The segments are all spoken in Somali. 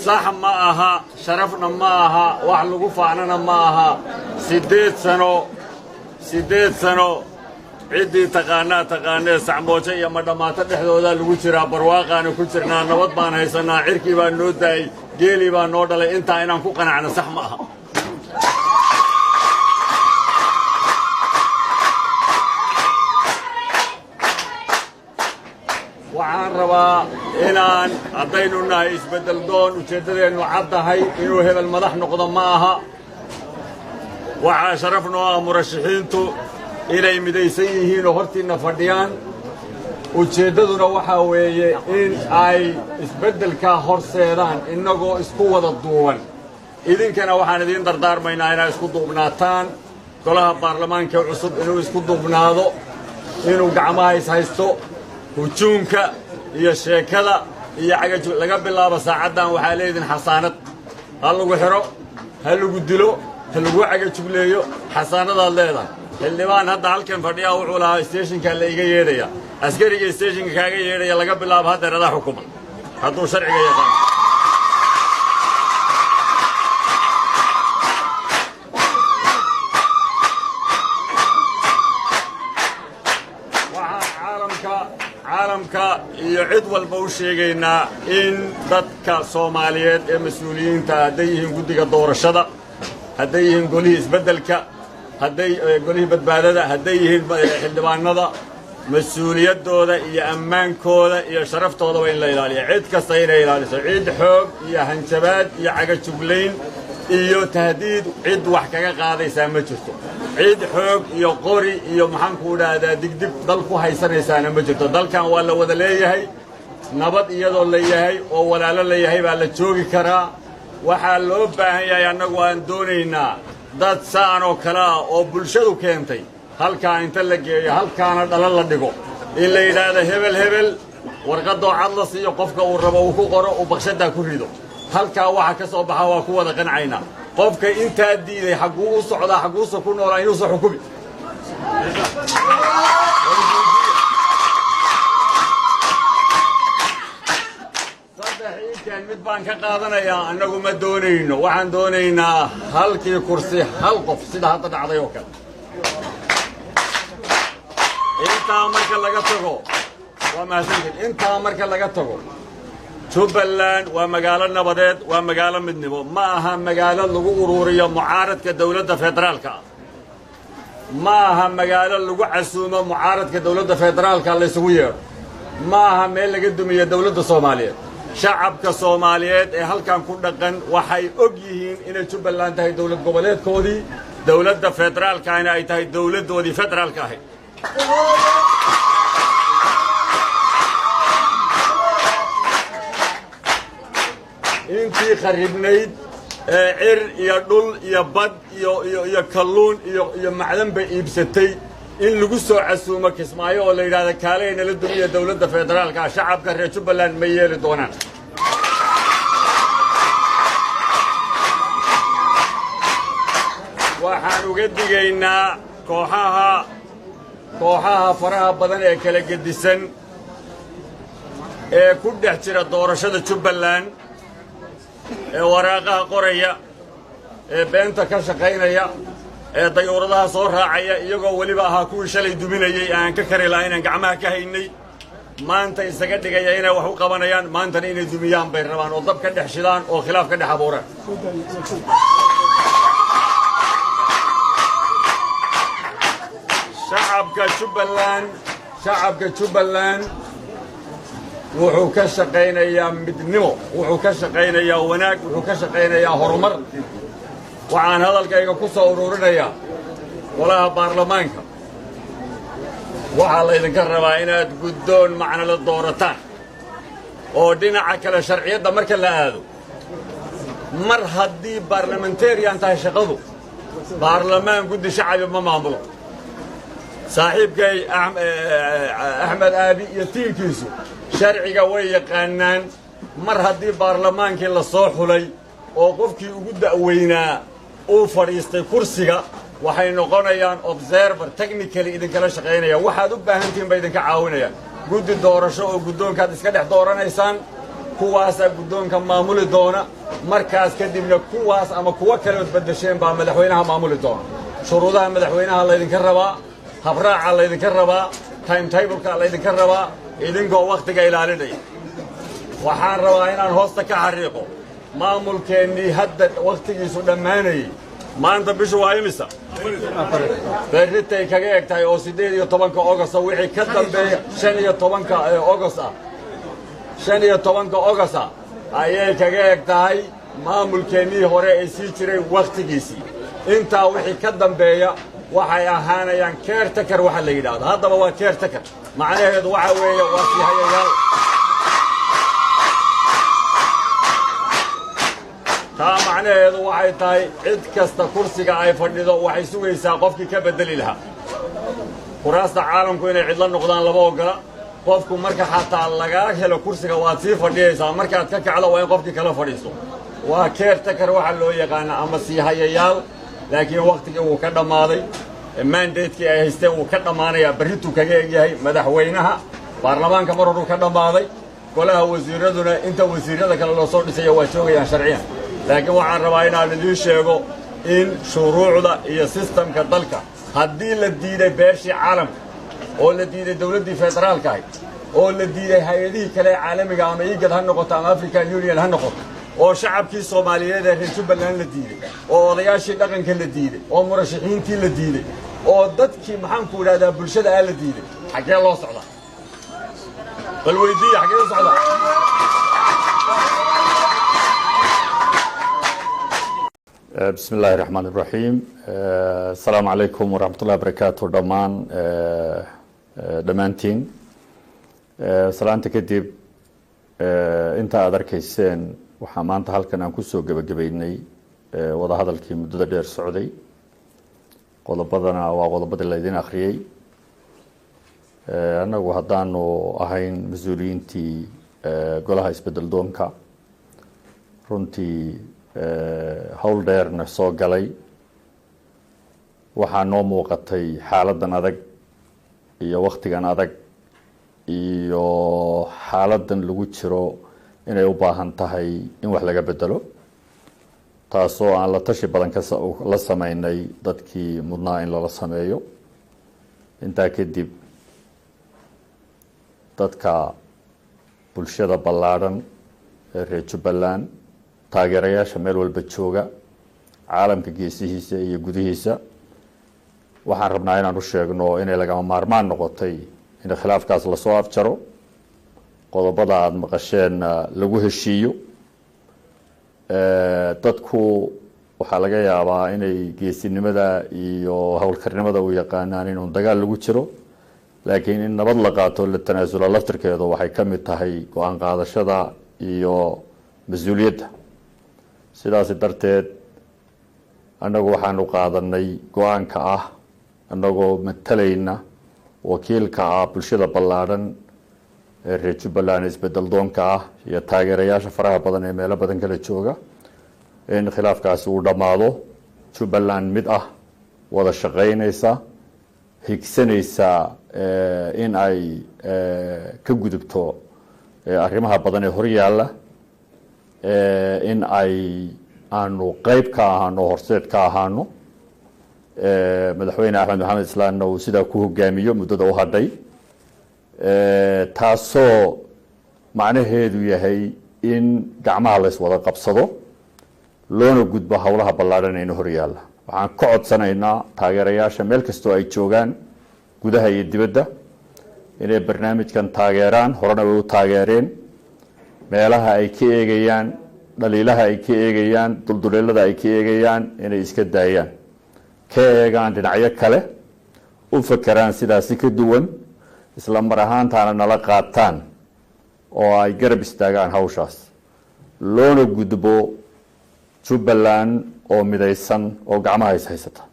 صح معها شرفنا معها وحلو فعننا معها سيديت سنو عدي تقانا سعموشة يا مدام تدحدو ذا الوجرة برواقة أنا كشرنا نوض بان هيسنا عركي بان نوداي جيلي بان نودالي أنت أنا كوكنا عنا صح معها وعن روا إنان عطينو الناس بدل دون وشددين وعبدا هاي إنو هذا المدح نقضى معها وعاشرفنا مرشحينتو إلى مديسيهين وهرتنا فرديان وشددنا وحاوية إن أي إسبدل كهور سيران إنه إسقوة الدول إذن كان وحنا دين دردار بين أنا إسقوط بناتان كلها برلمان كعصب إنه إسقوط بناضو إنه جماعة هايستو وجونك هي الشيكلة هي حاجة لقبل الله بساعدنا وحاليد حصانت هلو وحرو هلو قدلو هلو حاجة شغليو حصانت الله اللي ما هذا هالكن فرديا وعلى ستيشن كان اللي يجي يريا عسكري ستيشن كان يجي يريا لقبل الله بهذا رضا حكومة هذا شرعي يا خان عالمك يعد والبوشيجينا إن ضدك صوماليات مسؤولين تهديهم قدك الدور الشدة هديهم قوليه بدلك هدي قوليه بدبادة هديهم حلبان نضا مسؤوليات دودا يا أمان كودا يا شرف تودا وين لا يلالي عيد كسير يلالي عيد حب يا هنشبات يا عقد شغلين iyo tahdiid cid wax kaga qaadaysa ma jirto cid xoog iyo qori iyo maxaan ku dhahdaa digdig dalku haysanaysaana ma jirto dalkan waa la wada leeyahay nabad iyadoo leeyahay oo walaalo leeyahay baa la joogi karaa waxa loo baahan yahay anagu aan doonaynaa dad saan oo kala oo bulshadu keentay halka inta la geeyo halkaana dhalal la dhigo in la yiraahdo hebel warqado cad la siiyo qofka uu rabo uu ku qoro oo baqshada ku rido halkaa waxa ka soo baxa waa ku wada qancayna qofka inta diiday xaquu u socda xaquu soo ku noolaa inuu soo xukumi sadeexii mid baan ka qaadanayaa anagu ma doonayno waxaan doonaynaa halkii kursi hal qof sida hadda dhacday oo kale inta marka laga tago جبلان ومقالة نبضات ومقالة مدنبو معها مقالة لغو أرورية معارض كدولة فيدرالكا معها مقالة لغو عسومة معارض كدولة فيدرالكا اللي سوية معها ميل قدومية دولة صومالية شعب كصوماليات هل كان كنا قن وحي أجيهين إن جبلان تهي دولة قبلات كودي دولة فيدرالكا هنا أي تهي دولة دولة فيدرالكا هي intii kharibnayd cir iyo dhul iyo bad iyo kalluun iyo macdan bay iibsatay in lagu soo casuumo Kismaayo oo la yiraahdo kaaleyna la dumiyo dawladda federaalka shacabka reer Jubbaland ma yeeli doonaan waxaan uga digaynaa kooxaha faraha badan ee kala gedisan ee ku dhex jira doorashada Jubbaland waraaqaha qoraya beenta ka shaqaynaya dayuuradaha soo raacaya iyagoo waliba ahaa kuwii shalay duminayay aan ka kari lahayn aan gacmaha ka haynay maanta isaga dhigaya inay wax u qabanayaan maantana inay dumiyaan bay rabaan oo dab ka dhex shidaan oo khilaaf ka dhex abuuraan shacabka Jubbaland wuxuu ka shaqaynayaa midnimo wuxuu ka shaqaynayaa wanaag wuxuu ka shaqaynayaa horumar waxaan hadalkayga ku soo ururinayaa walaha baarlamaanka waxa la idinka rabaa inaad guddoon macna la doorataan oo dhinaca kale sharciyada marka la aado mar haddii baarlamentarian tahay shaqadu baarlamaan guddi shacbi ma maamulo saaxiibkay Axmed Aabi iyo tiinkiisu sharciga way yaqaanaan mar haddii baarlamaankii la soo xulay oo qofkii ugu da'weynaa uu fadhiistay kursiga waxay noqonayaan observer technically idinkala shaqaynaya waxaad u baahan tihiin bay idinka caawinayaan guddi doorasho oo guddoonkaad iska dhex dooranaysaan kuwaasaa guddoonka maamuli doona markaas kadibna kuwaas ama kuwa kaleod beddesheen baa madaxweynaha maamuli doona shuruudaha madaxweynaha laydinka rabaa habraaca laydinka rabaa timetableka laydinka rabaa idinkoo wakhtiga ilaalinaya waxaan rabaa inaan hoosta ka xariiqo maamulkeennii hadda wakhtigiisu dhammaanayey maanta bishu waa imisa berritay kaga eg tahay oo 18 ogosta wixii ka dambeeya 15 ogost ah 15 ogost ah ayay kaga eg tahay maamulkeennii hore ee sii jiray wakhtigiisii intaa wixii ka dambeeya waxay ahaanayaan caretaker waxa la yidhaahdo haddaba waa caretaker macnaheedu waxa weeye waa sii hayayaal taa macnaheedu waxay tahay cid kasta kursiga ay fadhido waxay sugaysaa qofkii ka beddeli lahaa kuraasta caalamku inay cidla noqdaan lama ogola qofku marka xataa lagaa helo kursiga waad sii fadhiyaysaa markaad ka kacdo waa in qofkii kala fadhiisto waa caretaker waxa loo yaqaana ama sii hayayaal laakiin wakhtigii wuu ka dhammaaday mandatekii ay haysteen wuu ka dhammaanayaa berrituu kaga egyahay madaxweynaha baarlamaanka mar horuu ka dhammaaday golaha wasiiraduna inta wasiirada kale loo soo dhisaya waa joogayaan sharciyan laakiin waxaan rabaa inaan idiin sheego in shuruucda iyo sistamka dalka haddii la diiday beeshii caalamka oo la diiday dawladdii federaalka ahayd oo la diiday hay-adihii kale ee caalamiga ama igad ha noqoto ama african union ha noqoto oo shacabkii soomaaliyeed ee reer jubbaland la diiday oo odayaashii dhaqanka la diiday oo murashaxiintii la diiday oo dadkii maxaanku idhahdaa bulshada ah la diiday xaggee loo socdaa bal weydiiya xaggee u socdaa بسم الله الرحمن الرحيم السلام عليكم ورحمة الله وبركاته دمانتين سلامتك كدب انت أدركيسين waxaa maanta halkan aan kusoo gebagabeynay wadahadalkii muddada dheer socday qodobadana waa qodobadii laydin akhriyey annagu haddaanu ahayn mas-uuliyiintii golaha isbedel doonka runtii howl dheerna soo galay waxaa noo muuqatay xaaladan adag iyo wakhtigan adag iyo xaaladan lagu jiro inay u baahan tahay in wax laga bedelo taasoo aan la tashi badan la sameynay dadkii mudnaa in lala sameeyo intaa kadib dadka bulshada ballaadhan ee reer jubbaland taageerayaasha meel walba jooga caalamka geesihiisa iyo gudihiisa waxaan rabnaa inaan u sheegno inay lagama maarmaan noqotay in khilaafkaas lasoo afjaro qodobada aada maqasheen lagu heshiiyo dadku waxaa laga yaabaa inay geesinimada iyo howlkarnimada u yaqaanaan inuu dagaal lagu jiro laakiin in nabad la qaato la tanaasulo laftirkeedu waxay ka mid tahay go-aan qaadashada iyo mas-uuliyadda sidaasi darteed annagu waxaanu qaadanay go-aanka ah annagoo matalayna wakiilka ah bulshada ballaadhan ee reer jubbaland isbedel doonka ah iyo taageerayaasha faraha badan ee meelo badan kala jooga in khilaafkaasi uu dhammaado jubbaland mid ah wada shaqaynaysa higsanaysa in ay ka gudubto arrimaha badan ee horyaalla in ay aanu qeyb ka ahaano horseed ka ahaano madaxweyne axmed maxamed islaanna uu sidaa ku hogaamiyo muddada u hadhay taasoo macnaheedu yahay in gacmaha la yswada qabsado loona gudbo howlaha ballaadhan ayna horyaalla waxaan ka codsanaynaa taageerayaasha meel kastoo ay joogaan gudaha iyo dibadda inay barnaamijkan taageeraan horena way u taageereen meelaha ay ka eegayaan dhaliilaha ay ka eegayaan dulduleelada ay ka eegayaan inay iska daayaan ka eegaan dhinacyo kale u fakeraan sidaasi ka duwan isla mar ahaantaana nala qaataan oo ay garab istaagaan hawshaas loona gudbo jubbaland oo midaysan oo gacmaha is haysata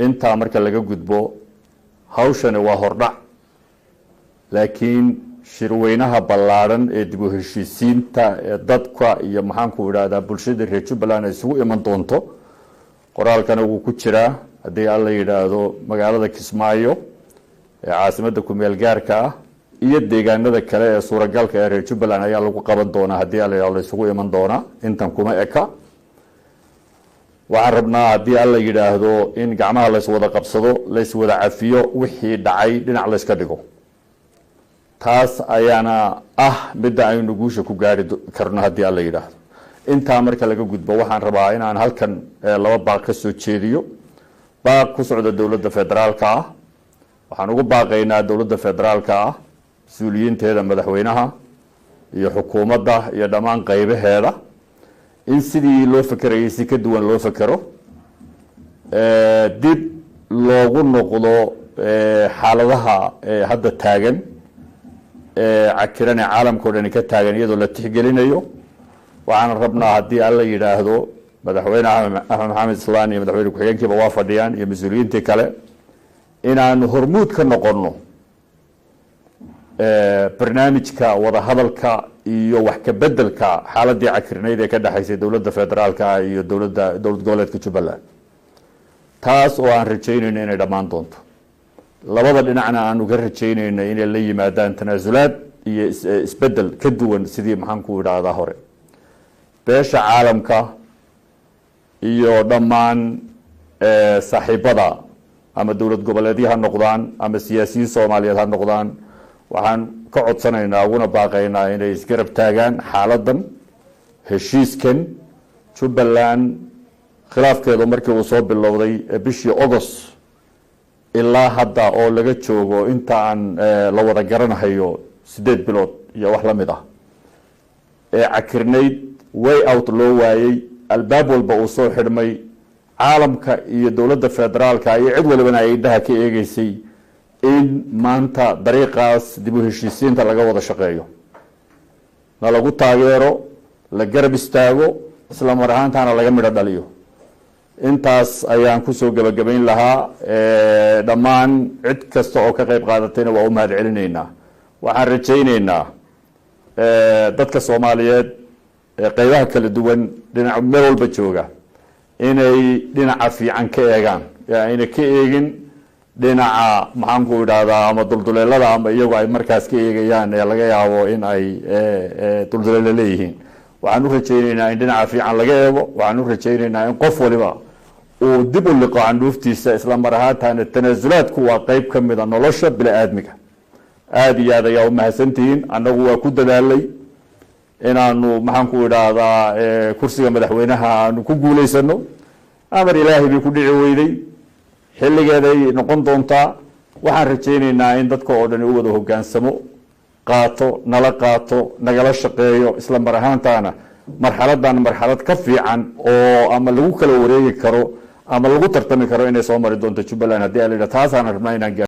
intaa marka laga gudbo hawshani waa hordhac laakiin shirweynaha ballaadhan ee dib u heshiisiinta ee dadka iyo maxaanku idhaahdaa bulshada reer jubbaland ay isugu iman doonto qoraalkana wuu ku jiraa haddii alla yidhaahdo magaalada kismaayo ee caasimadda ku-meel gaarka ah iyo deegaanada kale ee suuragalka ee reer Jubbaland ayaa lagu qaban doonaa haddii alla isugu iman doonaa intan kuma eka waxaan rabnaa haddii alla yidhaahdo in gacmaha la iswada qabsado la iswada cafiyo wixii dhacay dhinac la iska dhigo taas ayaana midda aynu guusha ku gaari karno haddii alla yidhaahdo intaa marka laga gudbo waxaan rabaa inaan halkan laba baaq ka soo jeediyo baaq ku socda dowladda federaalka ah waxaan ugu baaqaynaa dowladda federaalka ah mas-uuliyiinteeda madaxweynaha iyo xukuumadda iyo dhammaan qaybaheeda in sidii loo fakerayay si ka duwan loo fakero dib loogu noqdo xaaladaha hadda taagan cakiran ee caalamka oo dhan ka taagan iyadoo la tixgelinayo waxaan rabnaa haddii alla yidhaahdo madaxweyne axmed maxamed islaan iyo madaxweyne ku-xigeenkiiba waa fadhiyaan iyo mas-uuliyiintii kale inaanu hormuud ka noqono barnaamijka wadahadalka iyo wax ka bedelka xaaladii cakirnayd ee ka dhexaysay dowladda federaalka iyo dowlad goboleedka Jubbaland taas oo aan rajaynayno inay dhammaan doonto labada dhinacna aanu ka rajaynayno inay la yimaadaan tanaasulaad iyo isbedel ka duwan sidii maxaan ku idhaahdaa hore beesha caalamka iyo dhammaan saaxiibada ama dowlad goboleedyo ha noqdaan ama siyaasiyiin Soomaaliyeed ha noqdaan waxaan ka codsanaynaa uguna baaqaynaa inay isgarab taagaan xaaladan heshiiskan Jubbaland khilaafkeedu markii uu soo bilowday bishii August ilaa hadda oo laga joogo inta aan la wada garanayo 8 bilood iyo wax la mid ah cakirnayd way out loo waayay albaab walba uu soo xidhmay caalamka iyo dowladda federaalka iyo cid walibana ay indhaha ka eegaysay in maanta dariiqaas dib u heshiisiinta laga wada shaqeeyo na lagu taageero la garab istaago isla mar ahaantaana laga midho dhaliyo intaas ayaan kusoo gabagabayn lahaa dhammaan cid kasta oo ka qayb qaadatayna waa u mahad celinaynaa waxaan rajaynaynaa dadka Soomaaliyeed qaybaha kala duwan dhinac meel walba jooga inay dhinaca fiican ka eegaan inay ka eegin dhinaca maxaan ku idhaahdaa ama dulduleelada ama iyagu ay markaas ka eegayaan ee laga yaabo in ay dulduleelo leeyihiin waxaan u rajaynaynaa in dhinaca fiican laga eego waxaan u rajaynaynaa in qof waliba uu dib u liqo candhuuftiisa isla mar ahaantaana tanaasulaadku waa qayb ka mid a nolosha bini'aadmiga aada iyo aad ayaa u mahadsantihiin annagu waa ku dadaalay inaanu maxaan ku idhaahdaa kursiga madaxweynaha aanu ku guulaysano amar ilaahay bay ku dhici weyday xilligeeday noqon doontaa waxaan rajaynaynaa in dadka oo dhan u wada hogaansamo qaato nagala shaqeeyo isla mar ahaantaana marxaladan marxalad ka fiican oo ama lagu kala wareegi karo ama lagu tartami karo inay soo mari doonto Jubbaland haddii ay leedahay taas aan rabnaa inaan